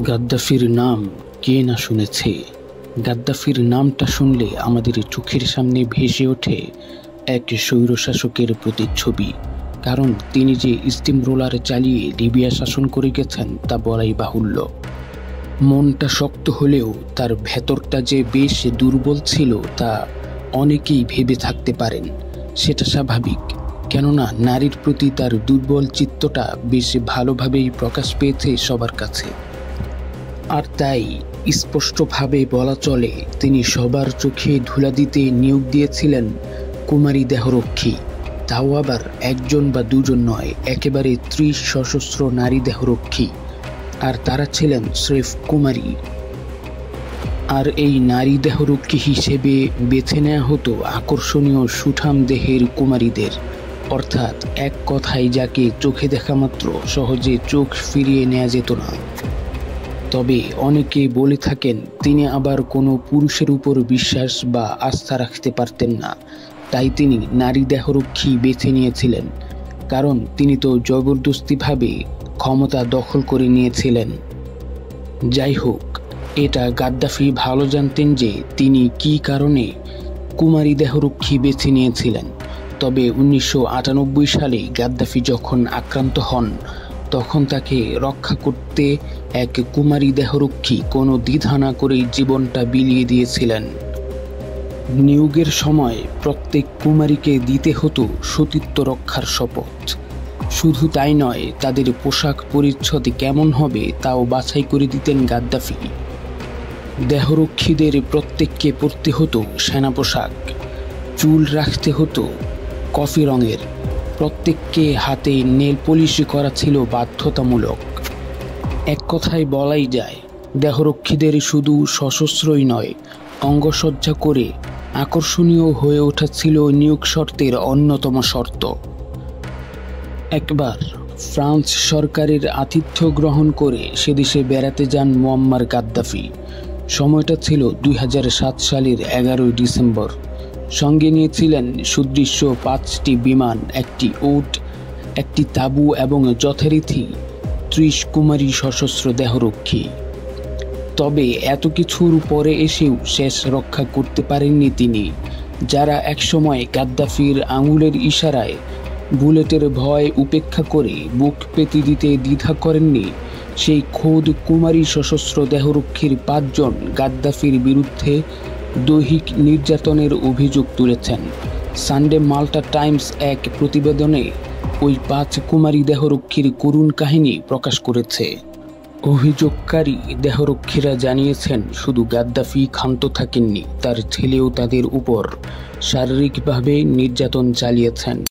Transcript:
গাদ্দাফির নাম কে না শুনেছে। গাদ্দাফির নামটা শুনলে আমাদের চোখের সামনে ভেসে ওঠে এক স্বৈরশাসকের প্রতিচ্ছবি। কারণ তিনি যে স্টিম রোলার চালিয়ে লিবিয়া শাসন করে গেছেন তা বলাই বাহুল্য। মনটা শক্ত হলেও তার ভেতরটা যে বেশ দুর্বল ছিল তা অনেকেই ভেবে থাকতে পারেন। সেটা স্বাভাবিক, কেননা নারীর প্রতি তার দুর্বল চিত্তটা বেশ ভালোভাবেই প্রকাশ পেয়েছে সবার কাছে। আর তাই স্পষ্টভাবে বলা চলে তিনি সবার চোখে ধুলা দিতে নিয়োগ দিয়েছিলেন কুমারী দেহরক্ষী। তাও আবার একজন বা দুজন নয়, একেবারে 30 সশস্ত্র নারী দেহরক্ষী। আর তারা ছিলেন স্রেফ কুমারী। আর এই নারী দেহরক্ষী হিসেবে বেছে নেওয়া হতো আকর্ষণীয় সুঠাম দেহের কুমারীদের, অর্থাৎ এক কথায় যাকে চোখে দেখা মাত্র সহজে চোখ ফিরিয়ে নেওয়া যেত না। তবে অনেকে বলে থাকেন তিনি আবার কোনো পুরুষের উপর বিশ্বাস বা আস্থা রাখতে পারতেন না, তাই তিনি নারী দেহরক্ষী বেছে নিয়েছিলেন। কারণ তিনি তো জবরদস্তিভাবে ক্ষমতা দখল করে নিয়েছিলেন। যাই হোক, এটা গাদ্দাফি ভালো জানতেন যে তিনি কী কারণে কুমারী দেহরক্ষী বেছে নিয়েছিলেন। তবে 1998 সালে গাদ্দাফি যখন আক্রান্ত হন, তখন তাকে রক্ষা করতে এক কুমারী দেহরক্ষী কোনো দ্বিধা না করেই জীবনটা বিলিয়ে দিয়েছিলেন। নিয়োগের সময় প্রত্যেক কুমারীকে দিতে হতো সতীত্ব রক্ষার শপথ। শুধু তাই নয়, তাদের পোশাক পরিচ্ছদ কেমন হবে তাও বাছাই করে দিতেন গাদ্দাফি। দেহরক্ষীদের প্রত্যেককে পরতে হতো সেনা পোশাক, চুল রাখতে হতো কফি রঙের, প্রত্যেককে হাতে নেল পলিশ করা ছিল বাধ্যতামূলক। এক কথায় বলাই যায়, দেহরক্ষীদের শুধু সশস্ত্রই নয়, অঙ্গসজ্জা করে আকর্ষণীয় হয়ে ওঠা ছিল নিয়োগ শর্তের অন্যতম শর্ত। একবার ফ্রান্স সরকারের আতিথ্য গ্রহণ করে সেদেশে বেড়াতে যান মুয়াম্মার গাদ্দাফি। সময়টা ছিল 2007 সালের 11 ডিসেম্বর। সঙ্গে নিয়েছিলেন সুদৃশ্য 5টি বিমান, একটি উট, একটি তাঁবু এবং যথারীতি 30 কুমারী সশস্ত্র দেহরক্ষী। তবে এত কিছুর পরে এসেও শেষ রক্ষা করতে পারেননি তিনি। যারা একসময় গাদ্দাফির আঙুলের ইশারায় বুলেটের ভয় উপেক্ষা করে বুক পেতে দিতে দ্বিধা করেননি, সেই খোদ কুমারী সশস্ত্র দেহরক্ষীর 5 জন গাদ্দাফির বিরুদ্ধে দৈহিক নির্যাতনের অভিযোগ তুলেছেন। সানডে মাল্টা টাইমস এক প্রতিবেদনে ওই 5 কুমারী দেহরক্ষীর করুণ কাহিনী প্রকাশ করেছে। অভিযোগকারী দেহরক্ষীরা জানিয়েছেন শুধু গাদ্দাফি ক্ষান্ত থাকেননি, তার ছেলেও তাদের উপর শারীরিকভাবে নির্যাতন চালিয়েছেন।